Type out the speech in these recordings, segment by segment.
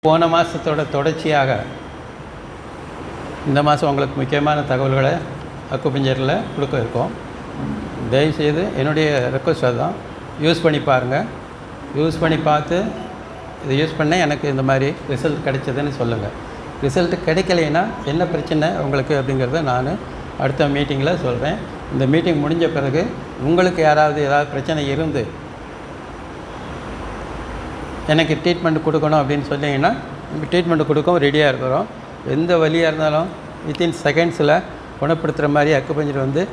போன மாதத்தோட தொடர்ச்சியாக இந்த மாதம் உங்களுக்கு முக்கியமான தகவல்களை அக்குபஞ்சரில் கொடுக்க இருக்கோம். தயவுசெய்து என்னுடைய ரெக்வஸ்ட் அதுதான், யூஸ் பண்ணி பாருங்கள். யூஸ் பண்ணி பார்த்து இதை யூஸ் பண்ண எனக்கு இந்த மாதிரி ரிசல்ட் கிடைச்சதுன்னு சொல்லுங்கள். ரிசல்ட் கிடைக்கலைன்னா என்ன பிரச்சனை உங்களுக்கு அப்படிங்கிறத நான் அடுத்த மீட்டிங்கில் சொல்கிறேன். இந்த மீட்டிங் முடிஞ்ச பிறகு உங்களுக்கு ஏதாவது பிரச்சனை இருந்து எனக்கு ட்ரீட்மெண்ட் கொடுக்கணும் அப்படின்னு சொன்னீங்கன்னா ட்ரீட்மெண்ட் கொடுக்கவும் ரெடியாக இருக்கிறோம். எந்த வலியாக இருந்தாலும் வித்தின் செகண்ட்ஸில் குணப்படுத்துகிற மாதிரி அக்குபஞ்சர்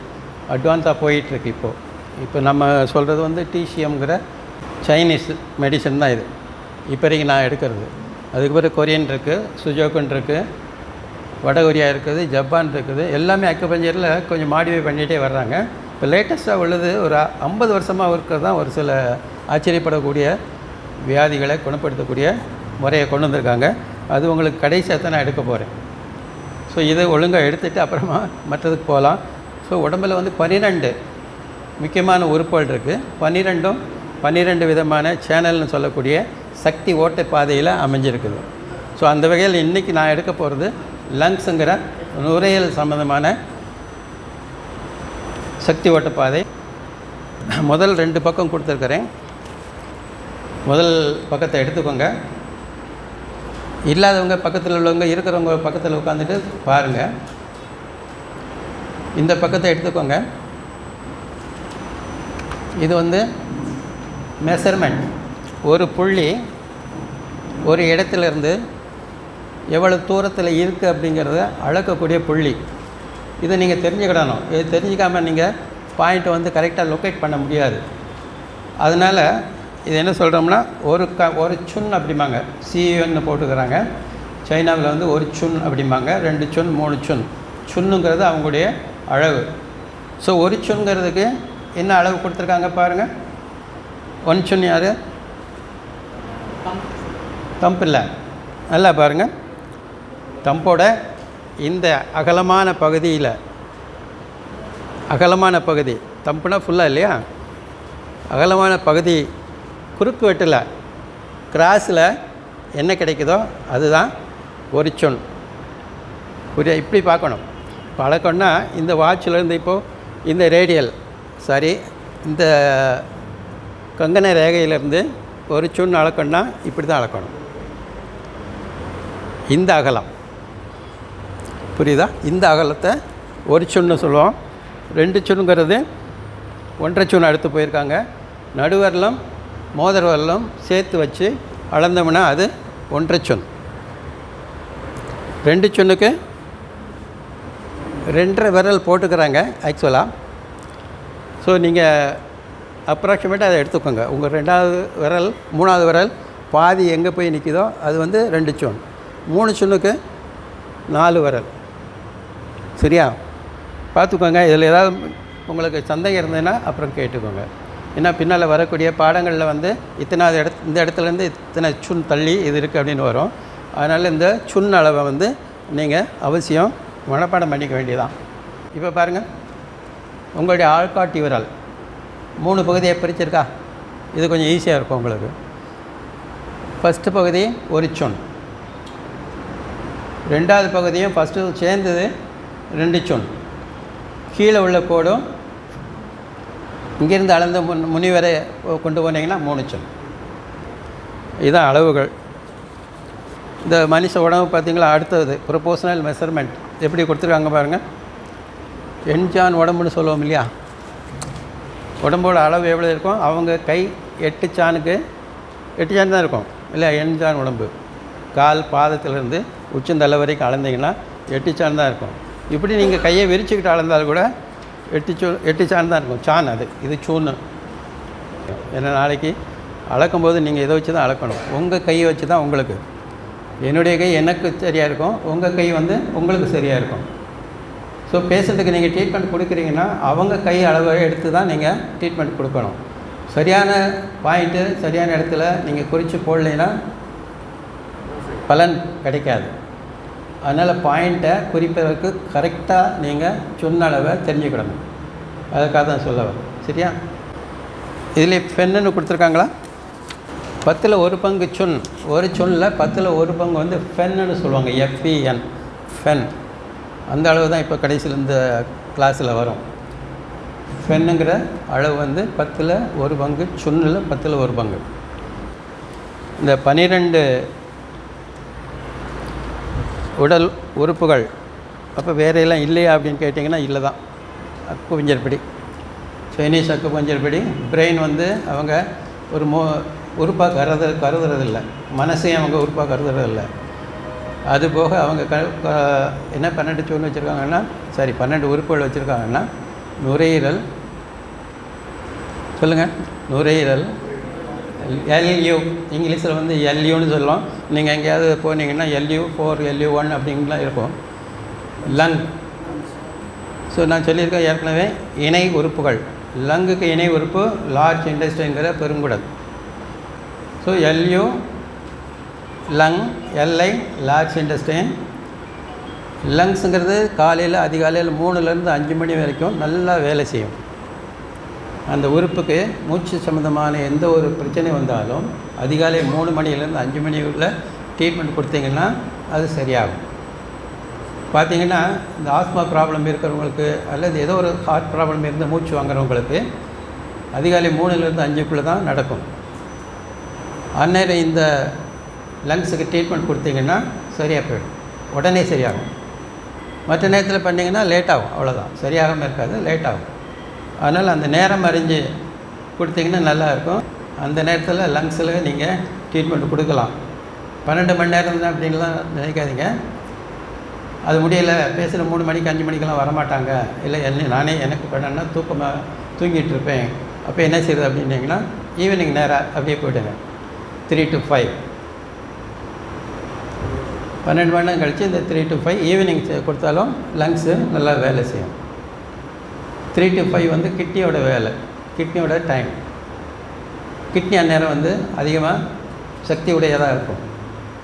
அட்வான்ஸாக போயிட்டுருக்கு. இப்போ நம்ம சொல்கிறது டிசிஎம்ங்கிற சைனீஸ் மெடிசன் தான் இது இப்போதைக்கு நான் எடுக்கிறது. அதுக்கு பிறகு கொரியன் இருக்குது, சுஜோக்குன் இருக்குது, வட கொரியா இருக்குது, ஜப்பான் இருக்குது. எல்லாமே அக்குபஞ்சரில் கொஞ்சம் மாடிஃபை பண்ணிகிட்டே வர்றாங்க. இப்போ லேட்டஸ்ட்டாக உள்ளது ஒரு 50 வருஷமாக இருக்கிறது தான் ஒரு சில ஆச்சரியப்படக்கூடிய வியாதிகளை குணப்படுத்தக்கூடிய முறையை கொண்டு வந்திருக்காங்க. அது உங்களுக்கு கடைசியாக தான் நான் எடுக்க போகிறேன். ஸோ இதை ஒழுங்காக எடுத்துகிட்டு அப்புறமா மற்றதுக்கு போகலாம். ஸோ உடம்பில் 12 முக்கியமான உறுப்புகள் இருக்குது. 12 விதமான சேனல்னு சொல்லக்கூடிய சக்தி ஓட்ட பாதையில் அமைஞ்சிருக்குது. ஸோ அந்த வகையில் இன்றைக்கி நான் எடுக்க போகிறது லங்ஸுங்கிற நுரையீரல் சம்மந்தமான சக்தி ஓட்ட பாதை. முதல் 2 பக்கம் கொடுத்துருக்குறேன். முதல் பக்கத்தை எடுத்துக்கோங்க. இல்லாதவங்க பக்கத்தில் உள்ளவங்க, இருக்கிறவங்க பக்கத்தில் உட்காந்துட்டு பாருங்கள். இந்த பக்கத்தை எடுத்துக்கோங்க. இது மெஷர்மெண்ட், ஒரு புள்ளி ஒரு இடத்துலேருந்து எவ்வளோ தூரத்தில் இருக்குது அப்படிங்கிறத அளக்கக்கூடிய புள்ளி. இதை நீங்கள் தெரிஞ்சுக்கிடணும். இது தெரிஞ்சிக்காமல் நீங்கள் பாயிண்ட்டை கரெக்டாக லொக்கேட் பண்ண முடியாது. அதனால் இது என்ன சொல்கிறோம்னா ஒரு சுன் அப்படிம்பாங்க, சின்னு போட்டுக்கிறாங்க. சைனாவில் ஒரு சுன் அப்படிம்பாங்க, 2 சுன் 3 சுன். சுன்னுங்கிறது அவங்களுடைய அளவு. ஸோ ஒரு சுன்ங்கிறதுக்கு என்ன அளவு கொடுத்துருக்காங்க பாருங்கள். 1 சுன் யார்? தம்பு இல்லை, நல்லா பாருங்கள். தம்போட இந்த அகலமான பகுதி தம்புனா ஃபுல்லாக இல்லையா, அகலமான பகுதி குறுக்கு வெட்டில் கிராஸில் என்ன கிடைக்குதோ அதுதான் ஒரு சொன். இப்படி பார்க்கணும். பழக்கம்னா இந்த வாட்சிலேருந்து இப்போது இந்த ரேடியல் இந்த கங்கண ரேகையிலேருந்து ஒரு சுன் அளக்கணும்னா இப்படி தான் அளக்கணும். இந்த அகலம் புரியுதா? இந்த அகலத்தை ஒரு சுன்னு சொல்லுவோம். 2 சுன்னுங்கிறது 1.5 சுன் அடுத்து போயிருக்காங்க. நடுவரலும் மோதிர வரலும் சேர்த்து வச்சு அளந்தோம்னா அது 1.5 சுன். 2 சுன்னுக்கு 2.5 விரல் போட்டுக்கிறாங்க ஆக்சுவலாக. ஸோ நீங்கள் அப்ராக்சிமேட்டாக அதை எடுத்துக்கோங்க. உங்கள் 2வது விரல் 3வது விரல் பாதி எங்கே போய் நிற்கிதோ அது 2 சுன். 3 சுன்னுக்கு 4 விரல். சரியா? பார்த்துக்கோங்க. இதில் ஏதாவது உங்களுக்கு சந்தேகம் இருந்ததுன்னா அப்புறம் கேட்டுக்கோங்க. ஏன்னா பின்னால் வரக்கூடிய பாடங்களில் இத்தனாவது இந்த இடத்துலேருந்து இத்தனை சுன் தள்ளி இது இருக்குது அப்படின்னு வரும். அதனால் இந்த சுன் அளவை நீங்கள் அவசியம் மனப்பாடம் பண்ணிக்க வேண்டியதான். இப்போ பாருங்கள், உங்களுடைய ஆள்காட்டி விரல் 3 பகுதியை பிரிச்சிருக்கா? இது கொஞ்சம் ஈஸியாக இருக்கும் உங்களுக்கு. ஃபஸ்ட்டு பகுதி ஒரு சுன், 2வது பகுதியும் ஃபஸ்ட்டு சேர்ந்தது 2 சுன். கீழே உள்ள கோடும் இங்கேருந்து அளந்த முனி வரை கொண்டு போனீங்கன்னா 3 சுன். இதுதான் அளவுகள். இந்த மனுஷ உடம்பு பார்த்திங்களா? அடுத்தது ப்ரொபோஷனல் மெஷர்மெண்ட் எப்படி கொடுத்துருக்காங்க பாருங்கள். எண்ஜான் உடம்புன்னு சொல்லுவோம் இல்லையா, உடம்போட அளவு எவ்வளோ இருக்கும்? அவங்க கை 8 சானுக்கு 8 சான் தான் இருக்கும் இல்லை, எண்ஜான் உடம்பு. கால் பாதத்திலேருந்து உச்சந்தலை வரைக்கும் அளந்தீங்கன்னா 8 சான் தான் இருக்கும். இப்படி நீங்கள் கையை விரிச்சுக்கிட்டு அளந்தால் கூட 8 சான் தான் இருக்கும். சான் இது சூன்னு. ஏன்னா நாளைக்கு அளக்கும்போது நீங்கள் இதை வச்சு தான் அளக்கணும். உங்கள் கையை வச்சு தான் உங்களுக்கு. என்னுடைய கை எனக்கு சரியாக இருக்கும், உங்கள் கை உங்களுக்கு சரியாக இருக்கும். ஸோ பேஷண்ட்டுக்கு நீங்கள் ட்ரீட்மெண்ட் கொடுக்குறீங்கன்னா அவங்க கை அளவை எடுத்து தான் நீங்கள் ட்ரீட்மெண்ட் கொடுக்கணும். சரியான பாயிண்ட்டு சரியான இடத்துல நீங்கள் குறித்து போடலைன்னா பலன் கிடைக்காது. அதனால் பாயிண்ட்டை குறிப்பதற்கு கரெக்டாக நீங்கள் சொன்ன அளவை தெரிஞ்சுக்கிடணும். அதுக்காக தான் சொல்ல வரேன். சரியா? இதில் பென்னு கொடுத்துருக்காங்களா? 10ல் 1 பங்கு சுன். ஒரு சுன்னில் 10ல் 1 பங்கு வந்து ஃபென்னு சொல்லுவாங்க. FEN ஃபென். அந்த அளவு தான் இப்போ கடைசியில் இந்த கிளாஸில் வரும். ஃபென்னுங்கிற அளவு வந்து 10ல் 1 பங்கு, சுன்னில் 10ல் 1 பங்கு. இந்த 12 உடல் உறுப்புகள் அப்போ வேறையெல்லாம் இல்லையா அப்படின்னு கேட்டிங்கன்னா இல்லை தான். அக்குபஞ்சர்படி, சைனீஸ் அக்குபஞ்சர்படி பிரெயின் வந்து அவங்க ஒரு உறுப்பாக கருதுறதில்லை. மனசையும் அவங்க உறுப்பாக கருதுறதில்லை. அதுபோக அவங்க என்ன 12 சூழ்நிலை வச்சுருக்காங்கன்னா, 12 உறுப்புகள் வச்சுருக்காங்கன்னா, நுரையீரல் சொல்லுங்கள், நுரையீரல் LU, இங்கிலீஷில் வந்து LUன்னு சொல்லலாம். நீங்கள் எங்கேயாவது போனீங்கன்னா LU 4 LU 1 அப்படின்லாம் இருக்கும். லங். ஸோ நான் சொல்லியிருக்கேன் ஏற்கனவே, இணை உறுப்புகள். லங்குக்கு இணை உறுப்பு லார்ஜ் இன்டெஸ்டைன்கிற பெருங்குடல். So LU lung, LI large intestine. லங்ஸுங்கிறது காலையில் அதிகாலையில் 3லேருந்து 5 மணி வரைக்கும் நல்லா வேலை செய்யும். அந்த உறுப்புக்கு மூச்சு சம்மந்தமான எந்த ஒரு பிரச்சனை வந்தாலும் அதிகாலை 3 மணிலேருந்து 5 மணிக்குள்ளே ட்ரீட்மெண்ட் கொடுத்தீங்கன்னா அது சரியாகும். பார்த்திங்கன்னா இந்த ஆஸ்மா ப்ராப்ளம் இருக்கிறவங்களுக்கு அல்லது ஏதோ ஒரு ஹார்ட் ப்ராப்ளம் இருந்து மூச்சு வாங்குறவங்களுக்கு அதிகாலை 3லேருந்து 5க்குள்ளே தான் நடக்கும். அந்நேரம் இந்த லங்ஸுக்கு ட்ரீட்மெண்ட் கொடுத்தீங்கன்னா சரியாக போயிடும், உடனே சரியாகும். மற்ற நேரத்தில் பண்ணிங்கன்னா லேட் ஆகும், அவ்வளோதான். சரியாகாமல் இருக்காது, லேட் ஆகும். அதனால் அந்த நேரம் அறிஞ்சு கொடுத்தீங்கன்னா நல்லாயிருக்கும். அந்த நேரத்தில் லங்ஸில் நீங்கள் ட்ரீட்மெண்ட் கொடுக்கலாம். 12 மணி நேரம் தான் அப்படின்லாம் நினைக்காதீங்க. அது முடியலை, பேசுகிற 3 மணிக்கு 5 மணிக்கெல்லாம் வரமாட்டாங்க. இல்லை எனக்கு பண்ணனா தூங்கிட்டு இருப்பேன். அப்போ என்ன செய்யுது அப்படின்னீங்கன்னா, ஈவினிங் நேராக அப்படியே போய்ட்டுங்க. 3 to 5 12 மணி நேரம் கழித்து இந்த 3 to 5 ஈவினிங் கொடுத்தாலும் லங்ஸு நல்லா வேலை செய்யும். 3 to 5 வந்து கிட்னியோட வேலை, கிட்னியோட டைம். கிட்னி அந்நேரம் வந்து அதிகமாக சக்தி உடையதாக இருக்கும்.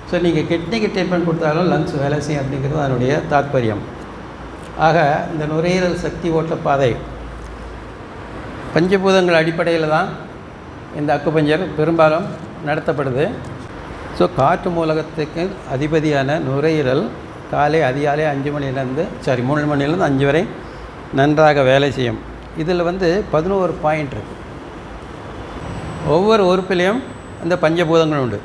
ஸோ நீங்கள் கிட்னிக்கு ட்ரீட்மெண்ட் கொடுத்தாலும் லங்ஸ் வேலை செய்யும் அப்படிங்கிறது அதனுடைய தாற்பயம். ஆக இந்த நுரையீரல் சக்தி ஓட்ட பாதை பஞ்சபூதங்கள் அடிப்படையில் தான் இந்த அக்குபஞ்சர் பெரும்பாலும் நடத்தப்படுது. ஸோ காற்று மூலகத்துக்கு அதிபதியான நுரையீரல் காலை அதிகாலை 5 மணிலேருந்து 3 மணிலேருந்து 5 வரை நன்றாக வேலை செய்யும். இதில் வந்து 11 பாயிண்ட் இருக்குது. ஒவ்வொரு உறுப்பிலையும் இந்த பஞ்சபூதங்கள் உண்டு.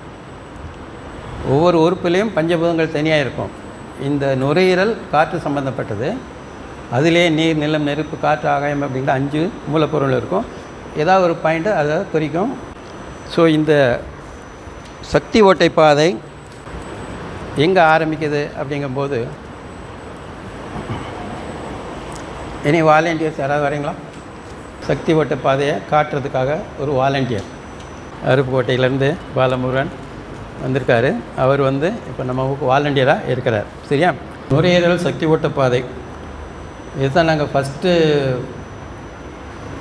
ஒவ்வொரு உறுப்பிலையும் பஞ்சபூதங்கள் தனியாக இருக்கும். இந்த நுரையீரல் காற்று சம்பந்தப்பட்டது. அதிலே நீர், நிலம், நெருப்பு, காற்று, ஆகாயம் அப்படிங்கிற 5 மூலப்பொருள் இருக்கும். ஏதாவது ஒரு பாயிண்ட்டு அதை குறிக்கும். ஸோ இந்த சக்தி ஓட்டை பாதை எங்கே ஆரம்பிக்குது அப்படிங்கும்போது, இனி வாலண்டியர்ஸ் யாராவது வரீங்களா? சக்தி ஓட்ட பாதையை காட்டுறதுக்காக ஒரு வாலண்டியர் அருப்புக்கோட்டையிலேருந்து பாலமுருகன் வந்திருக்காரு. அவர் வந்து இப்போ நம்ம வாலண்டியராக இருக்கிறார். சரியா? நுரையீரல் சக்தி ஓட்ட பாதை இதுதான் நாங்கள் ஃபஸ்ட்டு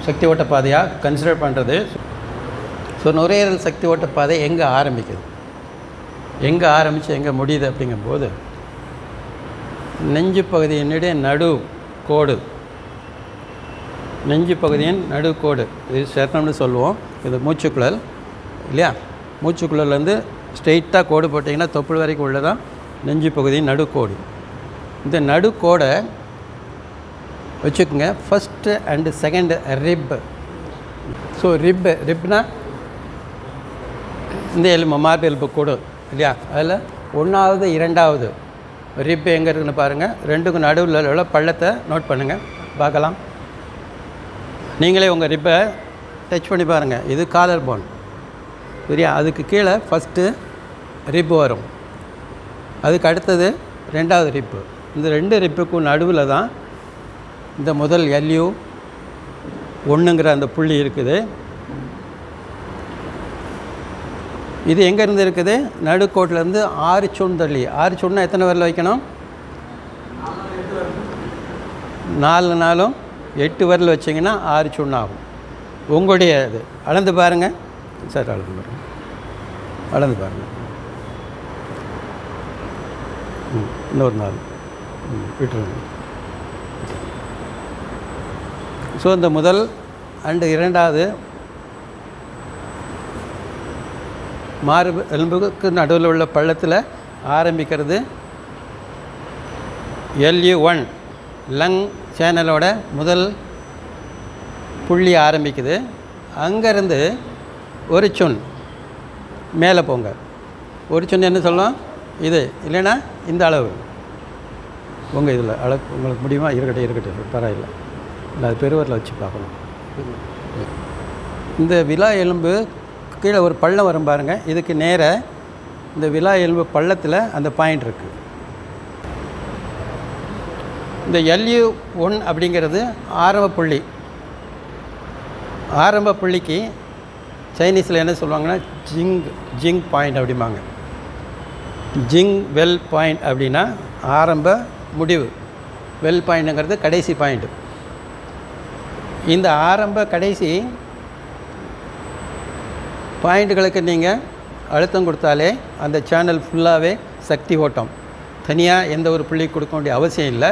சக்தி ஓட்ட பாதையாக கன்சிடர் பண்ணுறது. ஸோ நுரையீரல் சக்தி ஓட்ட பாதை எங்கே ஆரம்பிக்குது, எங்கே ஆரம்பித்து எங்கே முடியுது அப்படிங்கும்போது, நெஞ்சு பகுதியினுடைய நடு கோடு, நெஞ்சு பகுதியின் நடுக்கோடு, இது சரணம்னு சொல்லுவோம். இது மூச்சுக்குழல் இல்லையா? மூச்சுக்குழல்லேருந்து ஸ்ட்ரெயிட்டாக கோடு போட்டிங்கன்னா தொப்புள் வரைக்கும் உள்ளதான் நெஞ்சு பகுதியின் நடுக்கோடு. இந்த நடுக்கோடை வச்சுக்கோங்க. First and second rib. So ரிப்னா இந்த எலும்பு, மார்பு எலும்பு கூடு இல்லையா? அதில் 1வது 2வது ரிப் எங்கே இருக்குதுன்னு பாருங்கள். 2க்கும் நடுவில் உள்ள பள்ளத்தை நோட் பண்ணுங்கள், பார்க்கலாம். நீங்களே உங்கள் ரிப்பை டச் பண்ணி பாருங்கள். இது காலர் போன் சரியா? அதுக்கு கீழே ஃபஸ்ட்டு ரிப்பு வரும். அதுக்கு அடுத்தது 2வது ரிப்பு. இந்த 2 ரிப்புக்கும் நடுவில் தான் இந்த முதல் LU 1ங்கிற அந்த புள்ளி இருக்குது. இது எங்கேருந்து இருக்குது? நடுக்கோட்டிலேருந்து 6 சூன் தள்ளி. 6 சூன்னா எத்தனை வரல வைக்கணும்? 4 நாளும் 8 வரல வச்சிங்கன்னா 6 சூன் ஆகும். உங்களுடைய இது அளந்து பாருங்கள் சார், அளந்து பாருங்கள், அளந்து பாருங்கள். இன்னொரு நாள் விட்டுருங்க. ஸோ இந்த முதல் அண்டு 2வது மார்பு எலும்புக்கு நடுவில் உள்ள பள்ளத்தில் ஆரம்பிக்கிறது LU1 லங் சேனலோட முதல் புள்ளி ஆரம்பிக்குது. அங்கேருந்து ஒரு சுன் மேலே போங்க. ஒரு சுன் என்ன சொல்லலாம், இது இல்லைன்னா இந்த அளவு உங்கள் இதில் உங்களுக்கு முடியுமா? இருக்கட்டும் பரவாயில்லை. இல்லை அது பெருவரில் வச்சு பார்க்கணும். இந்த விலா எலும்பு கீழே ஒரு பள்ளம் வரும் பாருங்கள். இதுக்கு நேராக இந்த விலா எலும்பு பள்ளத்தில் அந்த பாயிண்ட் இருக்குது. இந்த LU1 அப்படிங்கிறது ஆரம்ப புள்ளி. ஆரம்ப புள்ளிக்கு சைனீஸில் என்ன சொல்லுவாங்கன்னா ஜிங் பாயிண்ட் அப்படிம்பாங்க. ஜிங் வெல் பாயிண்ட் அப்படின்னா ஆரம்ப முடிவு. வெல் பாயிண்ட்டுங்கிறது கடைசி பாயிண்ட்டு. இந்த ஆரம்ப கடைசி பாயிண்ட்டுகளுக்கு நீங்கள் அழுத்தம் கொடுத்தாலே அந்த சேனல் ஃபுல்லாகவே சக்தி ஓட்டம். தனியாக எந்த ஒரு புள்ளி கொடுக்க வேண்டிய அவசியம் இல்லை.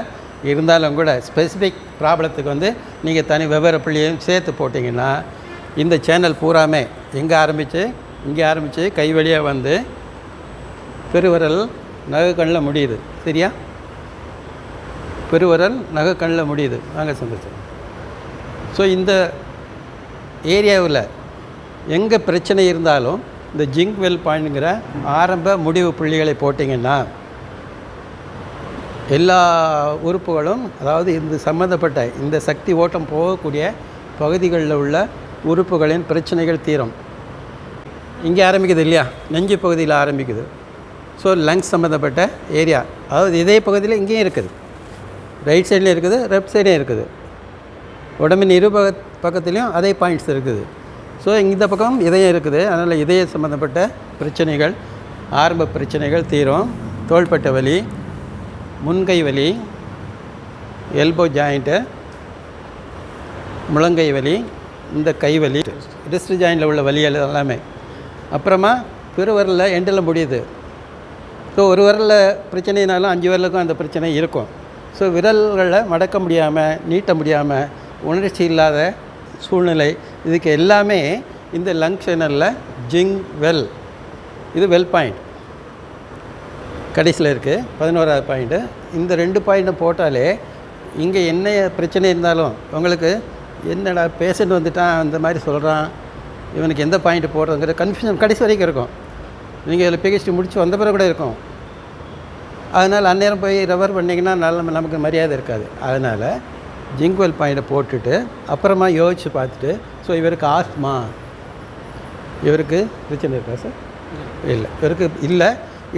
இருந்தாலும் கூட ஸ்பெசிஃபிக் ப்ராப்ளத்துக்கு வந்து நீங்கள் தனி வெவ்வேறு புள்ளியையும் சேர்த்து போட்டிங்கன்னா இந்த சேனல் பூராமே எங்கே ஆரம்பித்து இங்கே ஆரம்பித்து கை வழியாக வந்து பெருவிரல் நகக்கண்ணில் முடியுது. சரியா? பெருவிரல் நகக்கண்ணில் முடியுது. வாங்க சந்தோஷம். ஸோ இந்த ஏரியாவில் எங்கே பிரச்சனை இருந்தாலும் இந்த ஜிங் வெல் பாயிண்ட்டுங்கிற ஆரம்ப முடிவு புள்ளிகளை போட்டிங்கன்னா எல்லா உறுப்புகளும், அதாவது இந்த சம்மந்தப்பட்ட இந்த சக்தி ஓட்டம் போகக்கூடிய பகுதிகளில் உள்ள உறுப்புகளின் பிரச்சனைகள் தீரும். இங்கே ஆரம்பிக்குது இல்லையா, நெஞ்சு பகுதியில் ஆரம்பிக்குது. ஸோ லங்ஸ் சம்மந்தப்பட்ட ஏரியா, அதாவது இதே பகுதியில் இங்கேயும் இருக்குது. ரைட் சைட்லேயும் இருக்குது, லெஃப்ட் சைட்லேயும் இருக்குது. உடம்பின் இரு பக்கத்துலேயும் அதே பாயிண்ட்ஸ் இருக்குது. ஸோ இந்த பக்கம் இதயம் இருக்குது. அதனால் இதய சம்மந்தப்பட்ட பிரச்சனைகள், ஆரம்ப பிரச்சனைகள் தீரும். தோள்பட்டை வலி, முன்கை வலி, எல்போ ஜாயிண்ட்டு, முழங்கை வலி, இந்த கை வலி, ரிஸ்ட் ஜாயிண்டில் உள்ள வலிகள் எல்லாமே. அப்புறமா பெருவிரலில் எண்டில் முடியுது. ஸோ ஒரு விரலில் பிரச்சனைனாலும் 5 விரலுக்கும் அந்த பிரச்சனை இருக்கும். ஸோ விரல்களில் மடக்க முடியாமல், நீட்ட முடியாமல், உணர்ச்சி இல்லாத சூழ்நிலை, இதுக்கு எல்லாமே இந்த லங் சேனலில் ஜிங் வெல், இது வெல் பாயிண்ட் கடைசியில் இருக்குது, 11வது பாயிண்ட்டு. இந்த 2 பாயிண்ட்டை போட்டாலே இங்கே என்ன பிரச்சனை இருந்தாலும் உங்களுக்கு என்னடா பேஷண்ட் வந்துட்டான் அந்த மாதிரி சொல்கிறான், இவனுக்கு எந்த பாயிண்ட்டு போடுறதுங்கிற கன்ஃபியூஷன் கடைசி வரைக்கும் இருக்கும். நீங்கள் இதில் PhD முடித்து வந்த பிறகு கூட இருக்கும். அதனால் அந்நேரம் போய் ரெஃபர் பண்ணிங்கன்னா நமக்கு மரியாதை இருக்காது. அதனால் ஜிங்வெல் பாயிண்ட்டை போட்டுட்டு அப்புறமா யோசித்து பார்த்துட்டு, ஸோ இவருக்கு ஆஸ்மா, இவருக்கு பிரச்சனை இருக்கா சார்? இல்லை, இவருக்கு இல்லை.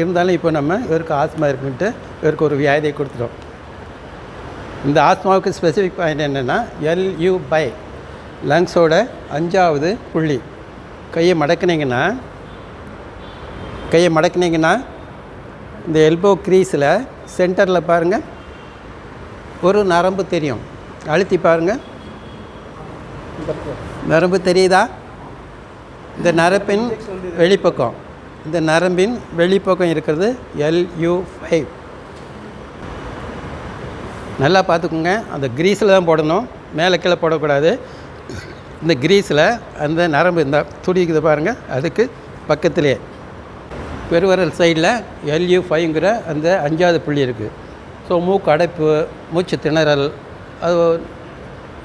இருந்தாலும் இப்போ நம்ம இவருக்கு ஆஸ்மா இருக்குன்ட்டு இவருக்கு ஒரு வியாதியை கொடுத்துட்டோம். இந்த ஆஸ்மாவுக்கு ஸ்பெசிஃபிக் பாயிண்ட் என்னென்னா LU பை லங்ஸோட 5வது புள்ளி. கையை மடக்குனிங்கன்னா இந்த எல்போ க்ரீஸில் சென்டரில் பாருங்கள் ஒரு நரம்பு தெரியும். அழுத்தி பாருங்கள், நரம்பு தெரியுதா? இந்த நரம்பின் வெளிப்பக்கம், இந்த நரம்பின் வெளிப்பக்கம் இருக்கிறது LU5. நல்லா பார்த்துக்குங்க. அந்த க்ரீஸில் தான் போடணும், மேலே கீழே போடக்கூடாது. இந்த க்ரீஸில் அந்த நரம்பு இந்த துடிக்குது பாருங்கள், அதுக்கு பக்கத்திலே பெருவிரல் சைடில் LU5ங்கிற அந்த 5வது புள்ளி இருக்குது. ஸோ மூக்கு அடைப்பு, மூச்சு திணறல், அது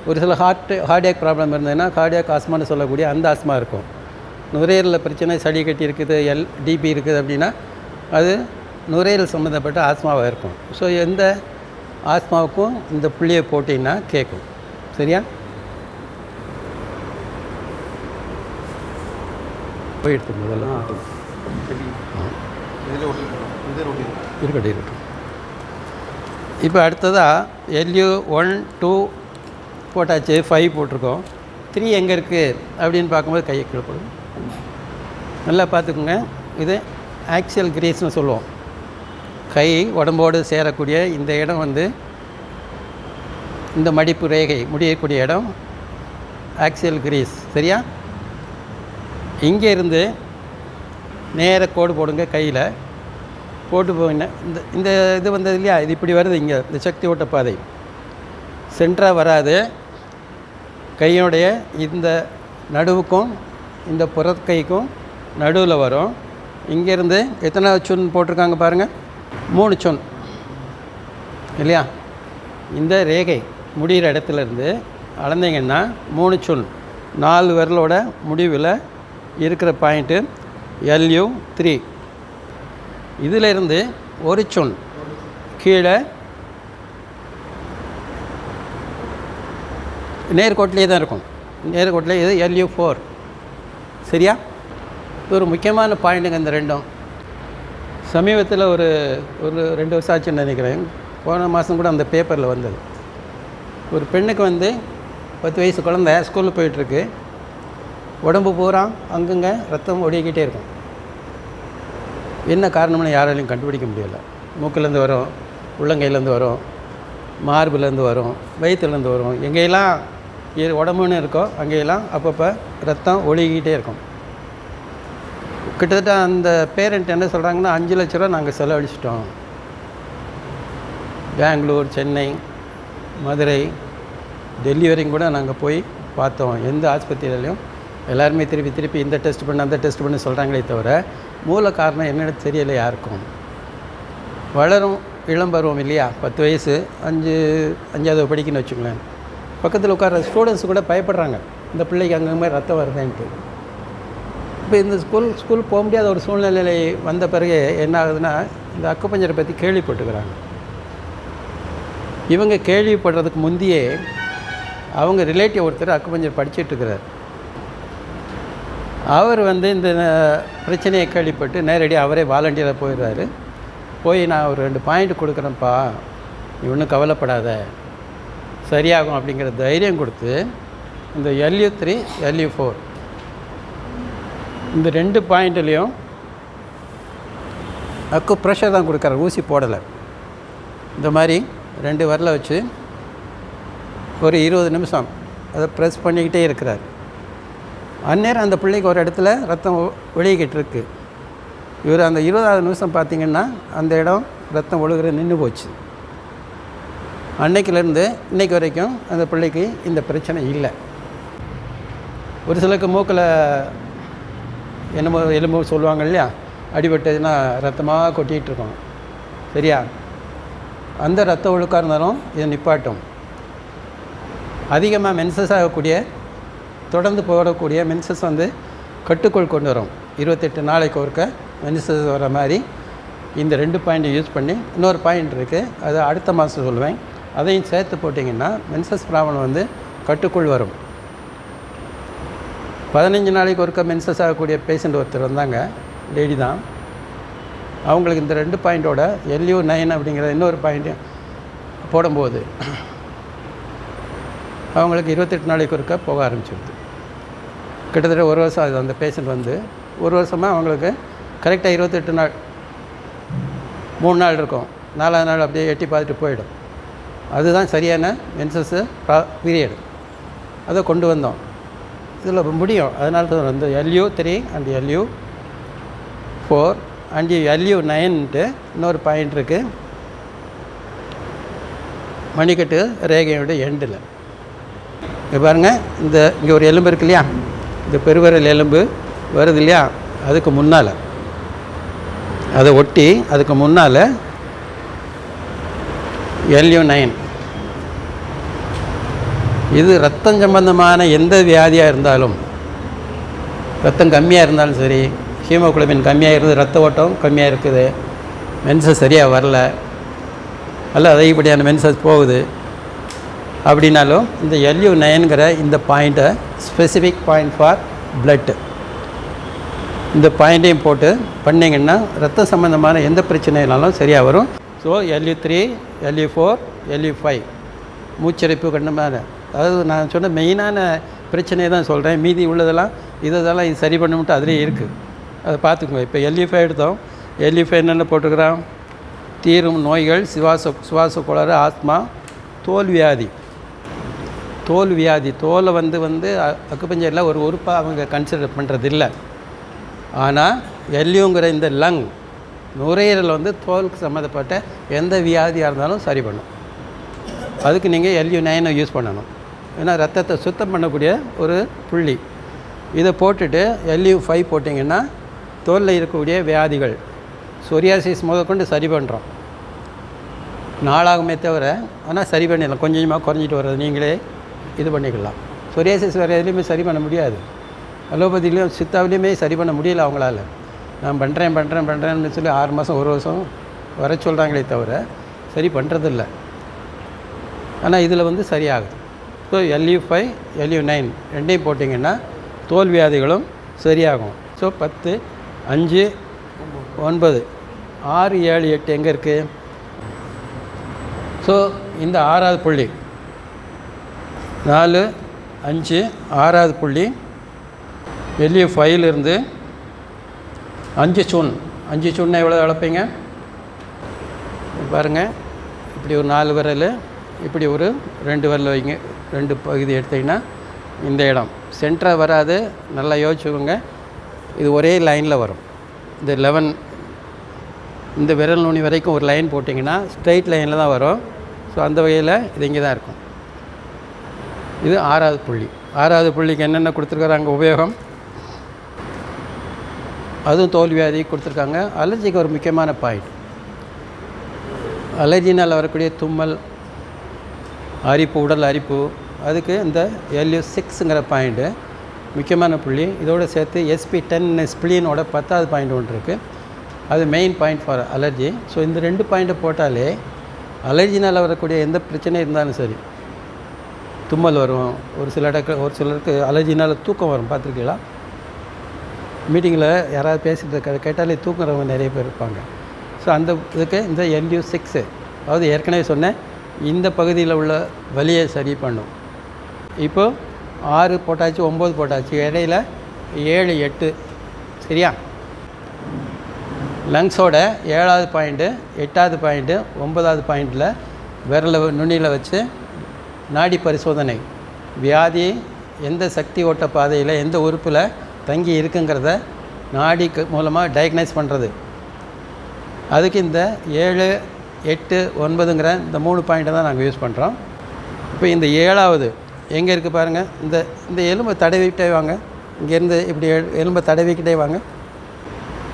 ஒரு சில ஹார்டியாக் ப்ராப்ளம் இருந்ததுன்னா கார்டியாக் ஆஸ்மான்னு சொல்லக்கூடிய அந்த ஆஸ்மா இருக்கும். நுரையீரலில் பிரச்சனை, சளி கட்டி இருக்குது, DP இருக்குது அப்படின்னா அது நுரையீரல் சம்மந்தப்பட்ட ஆஸ்மாவாக இருக்கும். ஸோ எந்த ஆஸ்மாவுக்கும் இந்த புள்ளியை போட்டிங்கன்னா கேட்கும். சரியா? போயிடுத்து முதல்ல இருக்கட்டும். இப்போ அடுத்ததாக LU1 2 போட்டாச்சு, 5 போட்டிருக்கோம். 3 எங்கே இருக்குது அப்படின்னு பார்க்கும்போது கையை கீழே போடுங்க. நல்லா பார்த்துக்குங்க. இது ஆக்சியல் கிரீஸ்னு சொல்லுவோம். கை உடம்போடு சேரக்கூடிய இந்த இடம் வந்து இந்த மடிப்பு ரேகை முடியக்கூடிய இடம் ஆக்சியல் கிரீஸ். சரியா? இங்கே இருந்து நேர கோடு போடுங்க. கையில் போட்டு போங்க. இந்த இது வந்தது இல்லையா, இது இப்படி வருது. இங்கே இந்த சக்தி ஓட்ட பாதை சென்டராக வராது. கையினுடைய இந்த நடுவுக்கும் இந்த புறக்கைக்கும் நடுவில் வரும். இங்கேருந்து எத்தனை சுன் போட்டிருக்காங்க பாருங்கள், 3 சுன் இல்லையா? இந்த ரேகை முடிகிற இடத்துலேருந்து அளந்தீங்கன்னா 3 சுன், 4 விரலோட முடிவில் இருக்கிற பாயிண்ட்டு LU3. இதிலிருந்து ஒரு சுன் கீழே நேர்கோட்டிலே தான் இருக்கும். நேர்கோட்டிலே இது LU4. சரியா? இது ஒரு முக்கியமான பாயிண்ட்டுங்க இந்த ரெண்டும். சமீபத்தில் ஒரு 2 வருஷம் ஆச்சுன்னு நினைக்கிறேன், போன மாதம் கூட அந்த பேப்பரில் வந்தது. ஒரு பெண்ணுக்கு 10 வயசு குழந்தை ஸ்கூலில் போயிட்டுருக்கு. உடம்பு பூரா அங்கங்கே ரத்தம் ஒடிக்கிட்டே இருக்கும். என்ன காரணம்னு யாராலையும் கண்டுபிடிக்க முடியலை. மூக்கிலேருந்து வரும், உள்ளங்கையிலேருந்து வரும், மார்புலேருந்து வரும், வயிற்றுலேருந்து வரும். எங்கேயெல்லாம் உடம்புன்னு இருக்கோ அங்கேயெல்லாம் அப்பப்போ ரத்தம் ஒழுகிக்கிட்டே இருக்கும். கிட்டத்தட்ட அந்த பேரண்ட் என்ன சொல்கிறாங்கன்னா, 5 லட்ச ரூபா நாங்கள் செலவழிச்சிட்டோம். பெங்களூர், சென்னை, மதுரை, டெல்லி வரைக்கும் கூட நாங்கள் போய் பார்த்தோம். எந்த ஆஸ்பத்திரியிலையும் எல்லாருமே திருப்பி இந்த டெஸ்ட் பண்ணு அந்த டெஸ்ட் பண்ணு சொல்கிறாங்களே தவிர மூல காரணம் என்னென்னு தெரியலை யாருக்கும். வளரும் இளம் பருவம் இல்லையா, 10 வயசு, 5வது படிக்கணும்னு வச்சுங்களேன். பக்கத்தில் உட்கார ஸ்டூடெண்ட்ஸ் கூட பயப்படுறாங்க, இந்த பிள்ளைக்கு அங்கங்கே ரத்தம் வருதுன்ட்டு. இப்போ இந்த ஸ்கூல் போக முடியாத ஒரு சூழ்நிலை வந்த பிறகு என்ன ஆகுதுன்னா, இந்த அக்குபஞ்சரை பற்றி கேள்விப்பட்டுக்கிறாங்க. இவங்க கேள்விப்படுறதுக்கு முந்தையே அவங்க ரிலேட்டிவ் ஒருத்தர் அக்குபஞ்சர் படிச்சிட்ருக்கிறார். அவர் இந்த பிரச்சனையை கேள்விப்பட்டு நேரடியாக அவரே வாலண்டியராக போயிடுறாரு. போய் நான் ஒரு 2 பாயிண்ட் கொடுக்குறேன்ப்பா, நீ ஒன்றும் கவலைப்படாத, சரியாகும் அப்படிங்கிற தைரியம் கொடுத்து இந்த LU3, LU4 இந்த 2 பாயிண்ட்லேயும் அக்கு ப்ரெஷர் தான் கொடுக்குறாரு, ஊசி போடலை. இந்த மாதிரி 2 விரலை வச்சு ஒரு 20 நிமிஷம் அதை ப்ரெஸ் பண்ணிக்கிட்டே இருக்கிறார். அந்நேரம் அந்த பிள்ளைக்கு ஒரு இடத்துல ரத்தம் ஒழுகிக்கிட்டு இருக்கு. இவர் அந்த 20வது நிமிஷம் பார்த்திங்கன்னா அந்த இடம் ரத்தம் ஒழுகிற நின்று போச்சு. அன்னைக்கிலேருந்து இன்றைக்கு வரைக்கும் அந்த பிள்ளைக்கு இந்த பிரச்சனை இல்லை. ஒரு சிலருக்கு மூக்கில் என்னமோ எலும்பு சொல்லுவாங்க இல்லையா, அடிபட்டதுன்னா ரத்தமாக கொட்டிகிட்டு இருக்கோம். சரியா? அந்த ரத்த ஒழுக்காக இருந்தாலும் இதை நிப்பாட்டும். அதிகமாக மென்சஸ் ஆகக்கூடிய, தொடர்ந்து போடக்கூடிய மென்சஸ் கட்டுக்குள் கொண்டு வரும். 28 நாளைக்கு ஒருக்க மென்சஸ் வர மாதிரி இந்த 2 பாயிண்ட்டை யூஸ் பண்ணி, இன்னொரு பாயிண்ட் இருக்குது, அதை அடுத்த மாதம் சொல்லுவேன், அதையும் சேர்த்து போட்டிங்கன்னா மென்சஸ் ப்ராப்ளம் கட்டுக்குள் வரும். 15 நாளைக்கு ஒருக்க மென்சஸ் ஆகக்கூடிய பேஷண்ட் ஒருத்தர் வந்தாங்க, லேடி தான். அவங்களுக்கு இந்த 2 பாயிண்ட்டோட LU9 அப்படிங்கிற இன்னொரு பாயிண்ட்டு போடும்போது அவங்களுக்கு 28 நாளைக்கு ஒருக்க போக ஆரம்பிச்சிடுது. கிட்டத்தட்ட 1 வருஷம் ஆகுது. அந்த பேஷண்ட் 1 வருஷமாக அவங்களுக்கு கரெக்டாக 28 நாள், 3 நாள் இருக்கும், 4வது நாள் அப்படியே எட்டி பார்த்துட்டு போயிடும். அதுதான் சரியான மென்சஸ் பீரியடு. அதை கொண்டு வந்தோம். இதில் முடியும். அதனால தான் LU3 அண்ட் LU4 அண்ட் LU9ன்ட்டு இன்னொரு பாயிண்ட் இருக்குது, மணிக்கட்டு ரேகையோட எண்டில். இங்கே பாருங்கள், இங்கே ஒரு எலும்பு இருக்கு இல்லையா, இந்த பெருவிரல் எலும்பு வருது இல்லையா, அதுக்கு முன்னால், அதை ஒட்டி அதுக்கு முன்னால் LU9. இது ரத்தம் சம்பந்தமான எந்த வியாதியாக இருந்தாலும், ரத்தம் கம்மியாக இருந்தாலும் சரி, ஹீமோகுளோபின் கம்மியாக இருந்து ரத்த ஓட்டம் கம்மியாக இருக்குது, மென்சஸ் சரியாக வரல, அல்ல அதிகப்படியான மென்சஸ் போகுது அப்படின்னாலும் இந்த LU9ங்கிற இந்த பாயிண்ட்டை ஸ்பெசிஃபிக் பாயிண்ட் ஃபார் பிளட்டு, இந்த பாயிண்ட்டையும் போட்டு பண்ணிங்கன்னா ரத்த சம்பந்தமான எந்த பிரச்சனைனாலும் சரியாக வரும். ஸோ LU3, LU4, LU5 மூச்சரிப்பு கண்டமான, அதாவது நான் சொன்ன மெயினான பிரச்சனையை தான் சொல்கிறேன். மீதி உள்ளதெல்லாம் இதெல்லாம் இது சரி பண்ணமுட்டு அதிலே இருக்குது, அதை பார்த்துக்கோங்க. இப்போ LU5 எடுத்தோம். LU5 என்னென்ன போட்டுக்கிறான்? தீரும் நோய்கள், சுவாச கோளாறு, ஆஸ்மா, தோல் வியாதி. தோலை அக்குபஞ்சரில் ஒரு உறுப்பாக அவங்க கன்சிடர் பண்ணுறதில்லை. ஆனால் LUங்கிற இந்த லங், நுரையீரல் தோலுக்கு சம்மந்தப்பட்ட எந்த வியாதியாக இருந்தாலும் சரி பண்ணும். அதுக்கு நீங்கள் LU9 யூஸ் பண்ணணும். ஏன்னா ரத்தத்தை சுத்தம் பண்ணக்கூடிய ஒரு புள்ளி. இதை போட்டுட்டு LU5 போட்டிங்கன்னா தோலில் இருக்கக்கூடிய வியாதிகள் சொரியாசிஸ் முதற்கொண்டு சரி பண்ணுறோம். நாளாகுமே தவிர ஆனால் சரி பண்ணிடலாம். கொஞ்சம் கொஞ்சமாக குறைஞ்சிட்டு வர்றது நீங்களே இது பண்ணிக்கலாம். சொரியாசிஸ் வேறு எதுலேயுமே சரி பண்ண முடியாது. அலோபதிலையும் சித்தாவிலையுமே சரி பண்ண முடியல அவங்களால. நான் பண்ணுறேன்னு சொல்லி 6 மாதம் 1 வருஷம் வர சொல்கிறாங்களே தவிர சரி பண்ணுறதில்ல. ஆனால் இதில் வந்து சரியாகுது. ஸோ LU5 LU9 ரெண்டையும் போட்டிங்கன்னா தோல் வியாதிகளும் சரியாகும். ஸோ 10 5 9 6 7 8 எங்கே இருக்குது? ஸோ இந்த 6வது புள்ளி 4 5 6வது புள்ளி LU5லிருந்து 5 சூன். 5 சூன்னா எவ்வளோ அளப்பீங்க பாருங்கள். இப்படி ஒரு 4 விரல், இப்படி ஒரு 2 விரல் வைங்க. 2 பகுதி எடுத்திங்கன்னா இந்த இடம் சென்டராக வராது. நல்லா யோசிச்சுக்கோங்க. இது ஒரே லைனில் வரும். இந்த 11 இந்த விரல் நுனி வரைக்கும் ஒரு லைன் போட்டிங்கன்னா ஸ்ட்ரைட் லைனில் தான் வரும். ஸோ அந்த வகையில் இது இங்கே தான் இருக்கும். இது 6வது புள்ளி. 6வது புள்ளிக்கு என்னென்ன கொடுத்துருக்காங்க உபயோகம்? அதுவும் தோல்வியாதி கொடுத்துருக்காங்க. அலர்ஜிக்கு ஒரு முக்கியமான பாயிண்ட். அலர்ஜினால் வரக்கூடிய தும்மல், அரிப்பு, உடல் அரிப்பு, அதுக்கு இந்த LU6ங்கிற பாயிண்ட்டு முக்கியமான புள்ளி. இதோடு சேர்த்து SP10 ஸ்பிளீனோட 10வது பாயிண்ட் ஒன்று இருக்குது. அது main point for allergy. So இந்த 2 பாயிண்ட்டை போட்டாலே அலர்ஜினால் வரக்கூடிய எந்த பிரச்சனை இருந்தாலும் சரி, தும்மல் வரும். ஒரு சிலருக்கு அலர்ஜினால் தூக்கம் வரும். பார்த்துருக்கீங்களா? மீட்டிங்கில் யாராவது பேசிட்டு கேட்டாலே தூங்குறவங்க நிறைய பேர் இருப்பாங்க. ஸோ அந்த இதுக்கு இந்த LU6, அதாவது ஏற்கனவே சொன்னேன், இந்த பகுதியில் உள்ள வலியை சரி பண்ணும். இப்போது 6 போட்டாச்சு, 9 போட்டாச்சு, இடையில 7 8 சரியா? லங்ஸோட 7வது பாயிண்ட்டு 8வது பாயிண்ட்டு 9வது பாயிண்டில் விரல நுனியில் வச்சு நாடி பரிசோதனை, வியாதி எந்த சக்தி ஓட்ட பாதையில் எந்த உறுப்பில் தங்கி இருக்குங்கிறத நாடி மூலமாக டயக்னைஸ் பண்ணுறது. அதுக்கு இந்த 7 8 9ங்கிற இந்த 3 பாயிண்ட்டை தான் நாங்கள் யூஸ் பண்ணுறோம். இப்போ இந்த 7வது எங்கே இருக்குது பாருங்கள். இந்த எலும்பை தடவிக்கிட்டே வாங்க. இங்கேருந்து இப்படி எலும்பை தடவிக்கிட்டே வாங்க.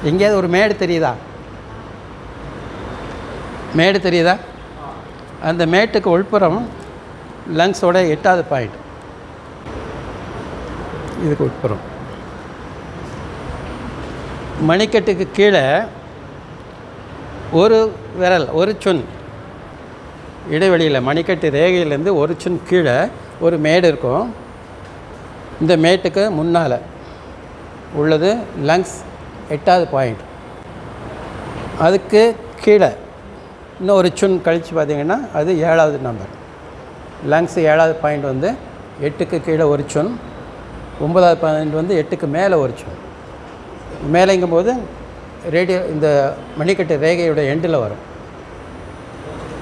எங்கேயாவது ஒரு மேடு தெரியுதா? மேடு தெரியுதா? அந்த மேட்டுக்கு உள்புறம் லங்ஸோட 8வது பாயிண்ட். இதுக்கு உட்புறம் மணிக்கட்டுக்கு கீழே ஒரு விரல், ஒரு சுன் இடைவெளியில், மணிக்கட்டு ரேகையிலேருந்து ஒரு சுன் கீழே ஒரு மேடு இருக்கும். இந்த மேட்டுக்கு முன்னால் உள்ளது லங்ஸ் 8வது பாயிண்ட். அதுக்கு கீழே இன்னும் ஒரு சுன் கழித்து பார்த்திங்கன்னா அது 7வது நம்பர். லங்ஸ் 7வது பாயிண்ட் வந்து 8க்கு கீழே ஒரு சுன், 9வது பாயிண்ட் வந்து 8க்கு மேலே ஒரு சுன். மேலேங்கும்போது ரேடியோ இந்த மணிக்கட்டு ரேகையோட எண்டில் வரும்.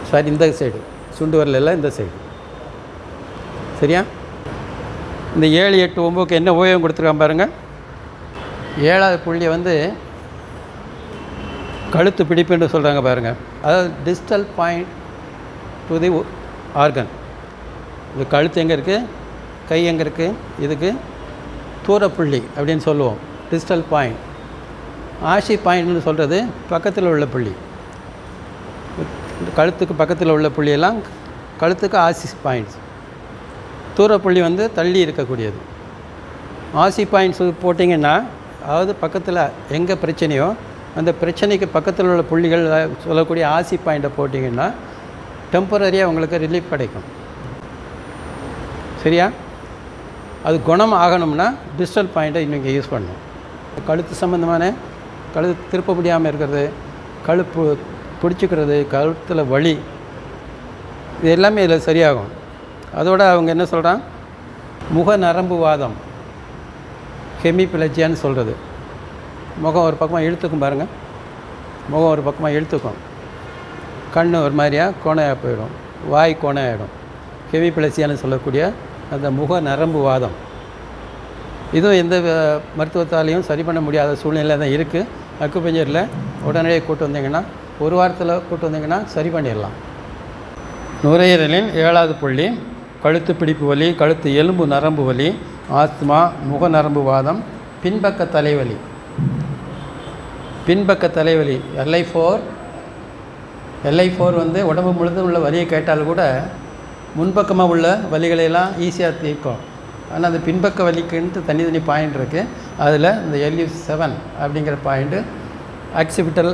சாரி, இந்த சைடு சுண்டு வரல, இந்த சைடு சரியா? இந்த 7 8 9க்கு என்ன உபயோகம் கொடுத்துருக்கான் பாருங்கள். 7வது புள்ளியை வந்து கழுத்து பிடிப்புன்னு சொல்கிறாங்க பாருங்கள். அதாவது distal point to the organ. இது கழுத்து எங்கே இருக்குது, கை எங்கே இருக்குது, இதுக்கு தூரப்புள்ளி அப்படின்னு சொல்லுவோம், டிஸ்டல் பாயிண்ட். ஆஷி பாயிண்ட்னு சொல்கிறது பக்கத்தில் உள்ள புள்ளி. கழுத்துக்கு பக்கத்தில் உள்ள புள்ளியெல்லாம் கழுத்துக்கு ஆசிஸ் பாயிண்ட்ஸ். தூரப்புள்ளி வந்து தள்ளி இருக்கக்கூடியது. ஆசி பாயிண்ட்ஸ் போட்டிங்கன்னா, அதாவது பக்கத்தில் எங்கே பிரச்சனையோ அந்த பிரச்சனைக்கு பக்கத்தில் உள்ள புள்ளிகள் சொல்லக்கூடிய ஆசி பாயிண்ட்டை போட்டிங்கன்னா டெம்பரரியாக உங்களுக்கு ரிலீஃப் கிடைக்கும். சரியா? அது குணம் ஆகணும்னா டிஸ்டல் பாயிண்ட்டை இன்னும் இங்கே யூஸ் பண்ணணும். கழுத்து சம்மந்தமான கழுத்து திருப்ப முடியாமல் இருக்கிறது, கழுப்பு பிடிச்சிக்கிறது, கழுத்தில் வலி, இது எல்லாமே இதில் சரியாகும். அதோடு அவங்க என்ன சொல்கிறான், முக நரம்பு வாதம், ஹெமிப்ளஜியான்னு சொல்கிறது. முகம் ஒரு பக்கமாக இழுத்துக்கும் பாருங்கள். முகம் ஒரு பக்கமாக இழுத்துக்கும், கண் ஒரு மாதிரியாக கோணையாக போயிடும், வாய் கோணையாகிடும். ஹெமிப்ளஜியான்னு சொல்லக்கூடிய அந்த முக நரம்பு வாதம், இதுவும் எந்த மருத்துவத்தாலையும் சரி பண்ண முடியாத சூழ்நிலை தான் இருக்குது. அக்குபஞ்சரில் உடனடியாக கூட்டு வந்தீங்கன்னா, ஒரு வாரத்தில் கூட்டு வந்தீங்கன்னா சரி பண்ணிடலாம். நுரையீரலின் 7வது புள்ளி கழுத்து பிடிப்பு வலி, கழுத்து எலும்பு நரம்பு வலி, ஆஸ்துமா, முக நரம்பு வாதம், பின்பக்க தலைவலி. பின்பக்க தலைவலி LI4 வந்து உடம்பு முழுதும் உள்ள வலியை கேட்டால் கூட முன்பக்கமாக உள்ள வலிகளையெல்லாம் ஈஸியாக தீர்க்கும். ஆனால் அந்த பின்பக்க வலிக்குன்ட்டு தனி பாயிண்ட் இருக்குது. அதில் இந்த LU7 அப்படிங்கிற பாயிண்ட்டு ஆக்சிபிட்டல்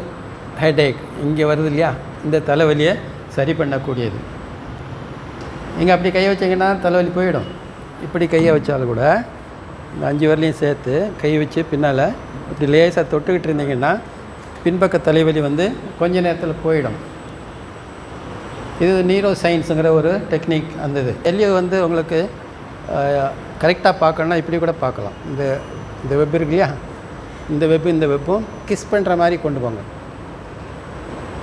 ஹெடேக் இங்கே வருது இல்லையா, இந்த தலைவலியை சரி பண்ணக்கூடியது. நீங்கள் அப்படி கையை வச்சிங்கன்னா தலைவலி போயிடும். இப்படி கையை வச்சாலும் கூட இந்த 5 விரலையும் சேர்த்து கை வச்சு பின்னால் இப்படி லேசாக தொட்டுக்கிட்டு இருந்தீங்கன்னா பின்பக்க தலைவலி வந்து கொஞ்ச நேரத்தில் போயிடும். இது நியூரோ சயின்ஸுங்கிற ஒரு டெக்னிக். அந்த இது LU வந்து உங்களுக்கு கரெக்டாக பார்க்கணுன்னா இப்படி கூட பார்க்கலாம். இந்த வெப் இருக்கு இல்லையா, இந்த வெப்பும் கிஸ் பண்ணுற மாதிரி கொண்டு போங்க.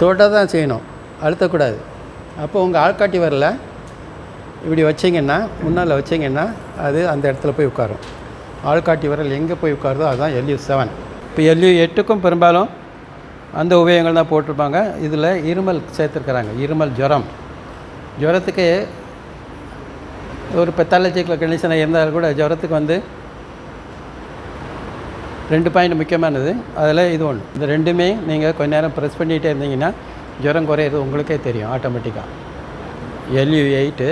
தொட தான் செய்யணும், அழுத்தக்கூடாது. அப்போ உங்கள் ஆள்காட்டி வரல இப்படி வச்சிங்கன்னா, முன்னால் வச்சிங்கன்னா அது அந்த இடத்துல போய் உட்காரும். ஆள்காட்டி வரல் எங்கே போய் உட்காருதோ அதுதான் LU7. இப்போ LU8க்கும் பெரும்பாலும் அந்த உபயோகங்கள் தான் போட்டிருப்பாங்க. இதில் இருமல் சேர்த்துருக்குறாங்க. இருமல், ஜுரத்துக்கு ஒரு பெத்தாலஜிக்கல் கண்டிஷனாக இருந்தாலும் கூட ஜுரத்துக்கு வந்து 2 பாயிண்ட் முக்கியமானது. அதில் இது ஒன்று. இந்த ரெண்டுமே நீங்கள் கொஞ்ச நேரம் ப்ரெஸ் பண்ணிகிட்டே இருந்தீங்கன்னா ஜுரம் குறையிறது உங்களுக்கே தெரியும் ஆட்டோமேட்டிக்காக. LU8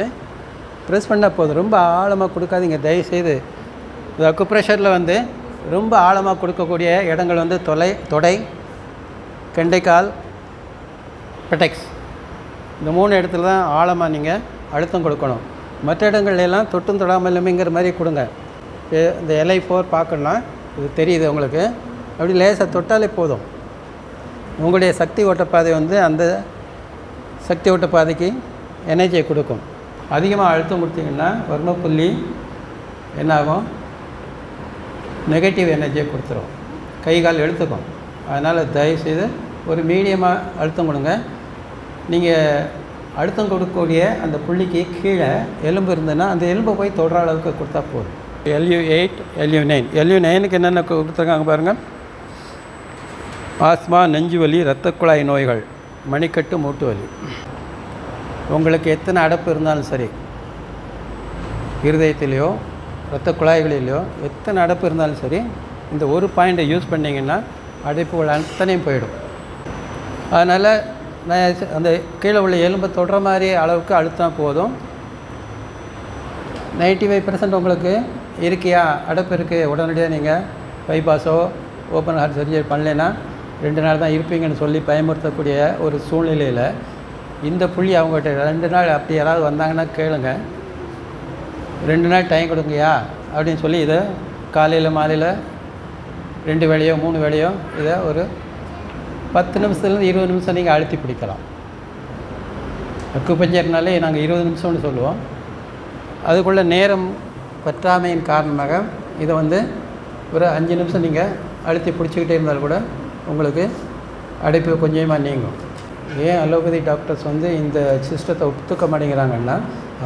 ப்ரெஸ் பண்ணால் போதும். ரொம்ப ஆழமாக கொடுக்காதீங்க தயவுசெய்து. இந்த அக்குப்ரெஷரில் வந்து ரொம்ப ஆழமாக கொடுக்கக்கூடிய இடங்கள் வந்து தொடை, கெண்டைக்கால், பெட்டெக்ஸ், இந்த 3 இடத்துல தான் ஆழமாக நீங்கள் அழுத்தம் கொடுக்கணும். மற்ற இடங்கள்லாம் தொட்டும் தொடாமலுமேங்கிற மாதிரி கொடுங்க. இந்த LI4 பார்க்கலாம், இது தெரியுது உங்களுக்கு. அப்படி லேசாக தொட்டாலே போதும். உங்களுடைய சக்தி ஓட்டப்பாதை வந்து அந்த சக்தி ஓட்டப்பாதைக்கு எனர்ஜியை கொடுக்கும். அதிகமாக அழுத்தம் கொடுத்தீங்கன்னா வர்மப்புள்ளி என்னாகும், நெகட்டிவ் எனர்ஜியை கொடுத்துரும், கை கால் எடுத்துக்கும். அதனால் தயவுசெய்து ஒரு மீடியமாக அழுத்தம் கொடுங்க. நீங்கள் அழுத்தம் கொடுக்கக்கூடிய அந்த புள்ளிக்கு கீழே எலும்பு இருந்ததுன்னா அந்த எலும்பை போய் தொடுற அளவுக்கு கொடுத்தா போதும். LU8, LU9க்கு என்னென்ன கொடுத்துருக்காங்க பாருங்கள். ஆஸ்மா, நெஞ்சு வலி, இரத்த குழாய் நோய்கள், மணிக்கட்டு, மூட்டு வலி. உங்களுக்கு எத்தனை அடைப்பு இருந்தாலும் சரி, இருதயத்திலேயோ இரத்த குழாய்களிலேயோ எத்தனை அடைப்பு இருந்தாலும் சரி, இந்த ஒரு பாயிண்ட்டை யூஸ் பண்ணிங்கன்னா அடைப்புகள் அத்தனையும் போயிடும். அதனால் நான் அந்த கீழே உள்ள எலும்பை தொடுற மாதிரி அளவுக்கு அழுத்தம் போதும். 95% உங்களுக்கு இருக்கியா, அடைப்பு இருக்குது, உடனடியாக நீங்கள் பைபாஸோ ஓப்பன் ஹார்ட் சர்ஜரி பண்ணலைன்னா 2 நாள் தான் இருப்பீங்கன்னு சொல்லி பயமுறுத்தக்கூடிய ஒரு சூழ்நிலையில் இந்த புள்ளி அவங்ககிட்ட 2 நாள் அப்படி யாராவது வந்தாங்கன்னா கேளுங்க, 2 நாள் டைம் கொடுங்கயா அப்படின்னு சொல்லி இதை காலையில் மாலையில் 2 வேளையோ 3 வேளையோ இதை ஒரு 10 நிமிஷத்துலேருந்து 20 நிமிஷம் நீங்கள் அழுத்தி பிடிக்கலாம். அக்குபஞ்சர்னாலே நாங்கள் 20 நிமிஷம்னு சொல்லுவோம். அதுக்குள்ளே நேரம் பற்றாமையின் காரணமாக இதை வந்து ஒரு 5 நிமிஷம் நீங்கள் அழுத்தி பிடிச்சிக்கிட்டே இருந்தால் கூட உங்களுக்கு அடைப்பு கொஞ்சமாக நீங்கும். ஏன் அலோபதி டாக்டர்ஸ் வந்து இந்த சிஸ்டத்தை ஒத்துக்க மாட்டேங்கிறாங்கன்னா,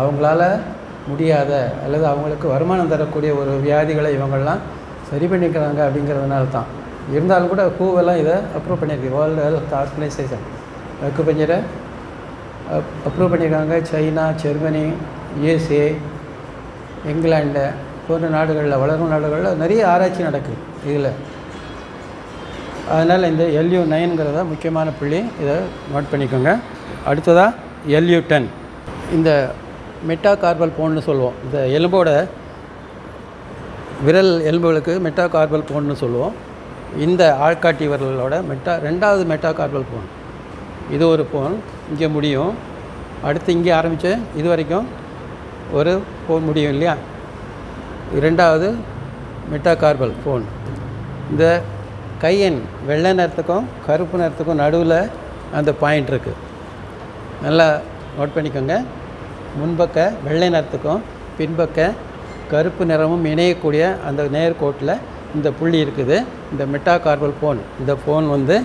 அவங்களால முடியாத அல்லது அவங்களுக்கு வருமானம் தரக்கூடிய ஒரு வியாதிகளை இவங்கள்லாம் சரி பண்ணிக்கிறாங்க அப்படிங்கிறதுனால தான். இருந்தாலும் கூட ஹூவெல்லாம் இதை அப்ரூவ் பண்ணியிருக்கு. வேர்ல்டு ஹெல்த் ஆர்கனைசேஷன் அக்குபஞ்சரை அப்ரூவ் பண்ணியிருக்காங்க. சைனா, ஜெர்மனி, USA, இங்கிலாண்டு போன்ற நாடுகளில், வளரும் நாடுகளில் நிறைய ஆராய்ச்சி நடக்குது இதில். அதனால் இந்த LU9ங்கிறத முக்கியமான புள்ளி, இதை நோட் பண்ணிக்கோங்க. அடுத்ததாக LU10, இந்த மெட்டாகார்பல் போன்னு சொல்லுவோம். இந்த எலும்போட விரல் எலும்புகளுக்கு மெட்டாகார்பல் போன்னு சொல்லுவோம். இந்த ஆள்காட்டி விரலோட ரெண்டாவது மெட்டாகார்பல் போன். இது ஒரு போன் இங்கே முடியும், அடுத்து இங்கே ஆரம்பித்து இது வரைக்கும் ஒரு போன் முடியும் இல்லையா, ரெண்டாவது மெட்டாகார்பல் போன். இந்த கையின் வெள்ளை நிறத்துக்கும் கருப்பு நிறத்துக்கும் நடுவில் அந்த பாயிண்ட் இருக்குது. நல்லா நோட் பண்ணிக்கோங்க. முன்பக்க வெள்ளை நிறத்துக்கும் பின்பக்க கருப்பு நிறமும் இணையக்கூடிய அந்த நேர்கோட்டில் இந்த புள்ளி இருக்குது. இந்த மெட்டாகார்பல் போன், இந்த போன் வந்து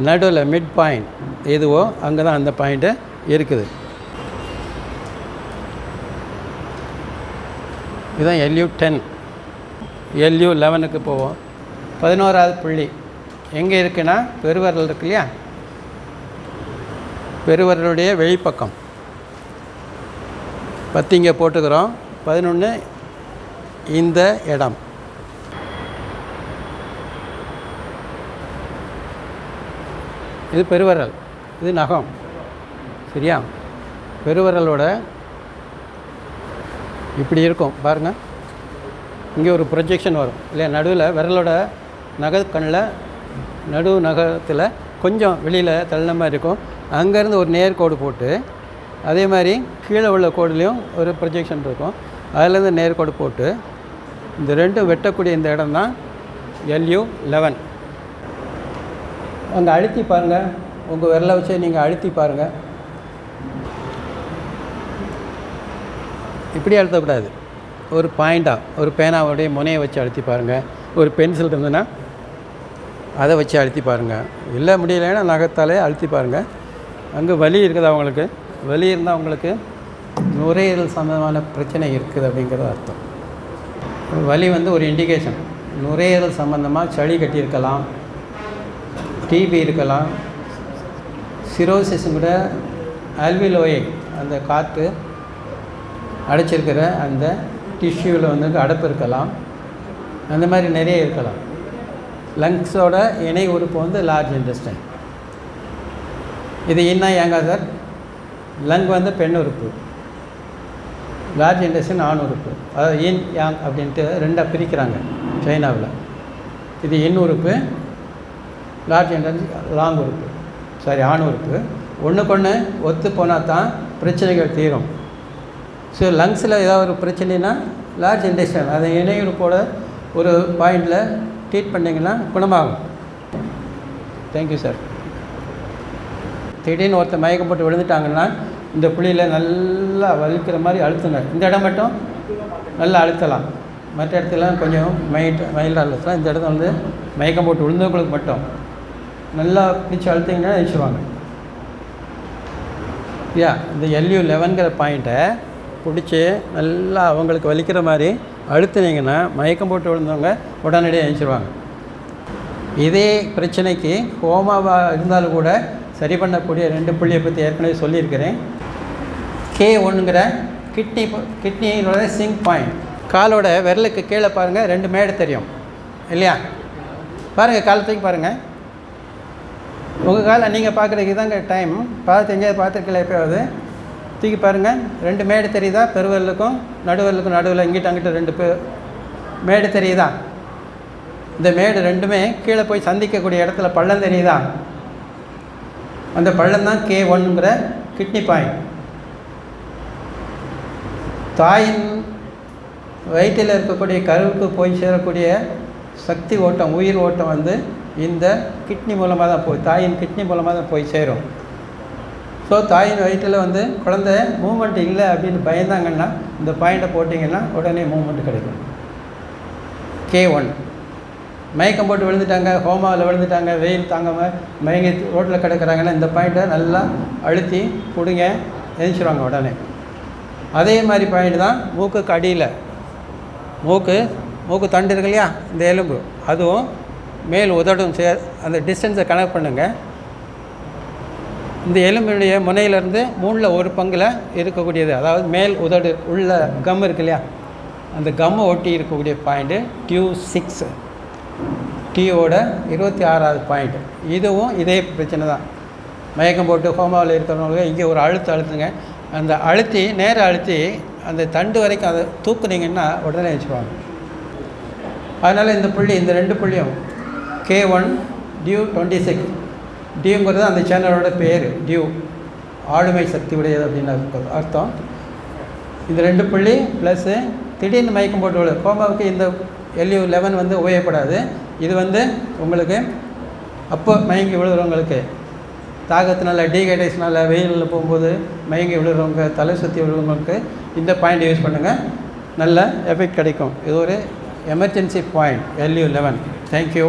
நடுவில் மிட் பாயிண்ட் எதுவோ அங்கே தான் அந்த பாயிண்ட்டு இருக்குது. இதுதான் LU10. LU11க்கு போவோம். 11வது புள்ளி எங்கே இருக்குன்னா, பெருவரல் இருக்கு இல்லையா, பெருவரலுடைய வெளிப்பக்கம் 10 இங்கே போட்டுக்கிறோம். 11 இந்த இடம். இது பெருவிரல், இது நகம். சரியா? பெருவிரலோட இப்படி இருக்கும் பாருங்கள். இங்கே ஒரு ப்ரொஜெக்ஷன் வரும் இல்லையா, நடுவில் விரலோட நகக்கண்ணில் நடு நகத்தில் கொஞ்சம் வெளியில் தள்ளின மாதிரி இருக்கும். அங்கேருந்து ஒரு நேர்கோடு போட்டு, அதே மாதிரி கீழே உள்ள கோடுலேயும் ஒரு ப்ரொஜெக்ஷன் இருக்கும், அதிலேருந்து நேர்கோடு போட்டு இந்த ரெண்டும் வெட்டக்கூடிய இந்த இடம் தான் LU11. அங்கே அழுத்தி பாருங்கள், உங்கள் விரலை வச்சு நீங்கள் அழுத்தி பாருங்கள். இப்படி அழுத்தக்கூடாது, ஒரு பாயிண்டாக ஒரு பேனாவுடைய முனையை வச்சு அழுத்தி பாருங்கள். ஒரு பென்சில் இருந்ததுன்னா அதை வச்சு அழுத்தி பாருங்கள். இல்லை முடியலைன்னா நகத்தாலே அழுத்தி பாருங்கள். அங்கே வலி இருக்குது, அவங்களுக்கு வலி இருந்தால் அவங்களுக்கு நுரையீரல் சம்பந்தமான பிரச்சனை இருக்குது அப்படிங்கிறது அர்த்தம். வலி வந்து ஒரு இண்டிகேஷன். நுரையீரல் சம்பந்தமாக சளி கட்டியிருக்கலாம், டிபி இருக்கலாம், சிரோசிஸும் கூட, அல்விலோயை அந்த காற்று அடைச்சிருக்கிற அந்த டிஷ்யூவில் வந்து அடைப்பு இருக்கலாம், அந்த மாதிரி நிறைய இருக்கலாம். லங்ஸோட இணை உறுப்பு வந்து லார்ஜ் இன்டெஸ்டைன். இது என்ன ஏங்க சார்? லங் வந்து பெண் உறுப்பு, லார்ஜ் இன்டெஸ்டைன் ஆண் உறுப்பு. அதாவது இன் யாங் அப்படின்ட்டு ரெண்டாக பிரிக்கிறாங்க சைனாவில். இது இன் உறுப்பு, லார்ஜ் இன்டெஸ்டைன் லாங் உறுப்பு, சாரி ஆண் உறுப்பு. ஒன்றுக்கொன்று ஒத்து போனால் தான் பிரச்சனைகள் தீரும். ஸோ லங்ஸில் ஏதாவது ஒரு பிரச்சனைனா லார்ஜ் இன்டெஸ்டைன் அதை இணையுறுப்போட ஒரு பாயிண்டில் ட்ரீட் பண்ணிங்கன்னா குணமாகும். Thank you sir. திடீர்னு ஒருத்தர் மயக்கம் போட்டு விழுந்துட்டாங்கன்னா இந்த புள்ளியில் நல்லா வலிக்கிற மாதிரி அழுத்துங்க. இந்த இடம் மட்டும் நல்லா அழுத்தலாம், மற்ற இடத்துலாம் கொஞ்சம் மைல்டாக அழுத்தலாம். இந்த இடத்துல வந்து மயக்கம் போட்டு விழுந்தவங்களுக்கு மட்டும் நல்லா பிடிச்சி அழுத்திங்கன்னா நினச்சிடுவாங்க. இந்த LU11ங்கிற பாயிண்ட்டை பிடிச்சி நல்லா அவங்களுக்கு வலிக்கிற மாதிரி அழுத்தினீங்கன்னா மயக்கம் போட்டு விழுந்தவங்க உடனடியாக எழுந்திருவாங்க. இதே பிரச்சனைக்கு ஹோமாவாக இருந்தாலும் கூட சரி பண்ணக்கூடிய 2 புள்ளியை பற்றி ஏற்கனவே சொல்லியிருக்கிறேன். K1ங்கிற கிட்னியோட சிங்க் பாயிண்ட். காலோட விரலுக்கு கீழே பாருங்கள், 2 மேடு தெரியும் இல்லையா? பாருங்கள், காலத்துக்கு பாருங்கள். உங்கள் காலை நீங்கள் பார்க்குறதுக்கு தாங்க டைம். பார்த்து எங்கேயாவது பார்த்துருக்கல எப்போயாவது தூக்கி பாருங்கள். 2 மேடு தெரியுதா? பெருவிரலுக்கும் நடுவிரலுக்கும் நடுவில் இங்கிட்ட அங்கிட்ட 2 மேடு தெரியுதா? இந்த மேடு ரெண்டுமே கீழே போய் சந்திக்கக்கூடிய இடத்துல பள்ளம் தெரியுதா? அந்த பள்ளம் தான் K1ங்கிற கிட்னி பாயிண்ட். தாயின் வயிற்றில் இருக்கக்கூடிய கருவுக்கு போய் சேரக்கூடிய சக்தி ஓட்டம், உயிர் ஓட்டம் வந்து இந்த கிட்னி மூலமாக தான் தாயின் கிட்னி மூலமாக தான் போய் சேரும். ஸோ தாயின் வயிற்றில் வந்து குழந்தை மூமெண்ட் இல்லை அப்படின்னு பயந்தாங்கன்னா இந்த பாயிண்ட்டை போட்டிங்கன்னா உடனே மூமெண்ட் கிடைக்கும். K1. மயக்கம் போட்டு விழுந்துட்டாங்க, ஹோமாவில் விழுந்துட்டாங்க, வெயில் தாங்காமல் மயங்கி ரோட்டில் கிடக்கிறாங்கன்னா இந்த பாயிண்ட்டை நல்லா அழுத்தி பிடுங்க, எழுந்திருவாங்க உடனே. அதே மாதிரி பாயிண்ட் தான் மூக்குக்கு அடியில். மூக்கு தண்டு இருக்கு இல்லையா, இந்த எலும்பு, அதுவும் மேல் உதடும் அந்த டிஸ்டன்ஸை கனெக்ட் பண்ணுங்கள். இந்த எலும்பினுடைய முனையிலேருந்து 1/3 இருக்கக்கூடியது, அதாவது மேல் உதடு உள்ள கம் இருக்கு இல்லையா, அந்த கம்மை ஒட்டி இருக்கக்கூடிய பாயிண்ட்டு Q6. T-ஓட 26வது பாயிண்ட். இதுவும் இதே பிரச்சனை தான். மயக்கம் போட்டு ஹோமாவில் இருக்கிறவங்களுக்கு இங்கே ஒரு அழுத்துங்க. அந்த நேராக அழுத்தி அந்த தண்டு வரைக்கும் அதை தூக்குனீங்கன்னா உடனே வச்சுக்குவாங்க. அதனால் இந்த 2 புள்ளியும் K1 DU26. டியூங்கிறது அந்த சேனலோட பேர். டியூ ஆளுமை சக்தி உடையது அப்படின்னு அர்த்தம். இந்த 2 புள்ளி ப்ளஸ்ஸு திடீர்னு மயக்கம் போட்டு விழு. ஹோமாவுக்கு இந்த LU11 வந்து உபயோகப்படாது. இது வந்து உங்களுக்கு அப்போ மயங்கி விழுகிறவங்களுக்கு, தாகத்தினால டீஹைட்ரேஷனால் வெயிலில் போகும்போது மயங்கி விழுகிறவங்க, தலை சுற்றி விழுகிறவங்களுக்கு இந்த பாயிண்ட் யூஸ் பண்ணுங்கள், நல்ல எஃபெக்ட் கிடைக்கும். இது ஒரு எமர்ஜென்சி பாயிண்ட் LU11. தேங்க்யூ.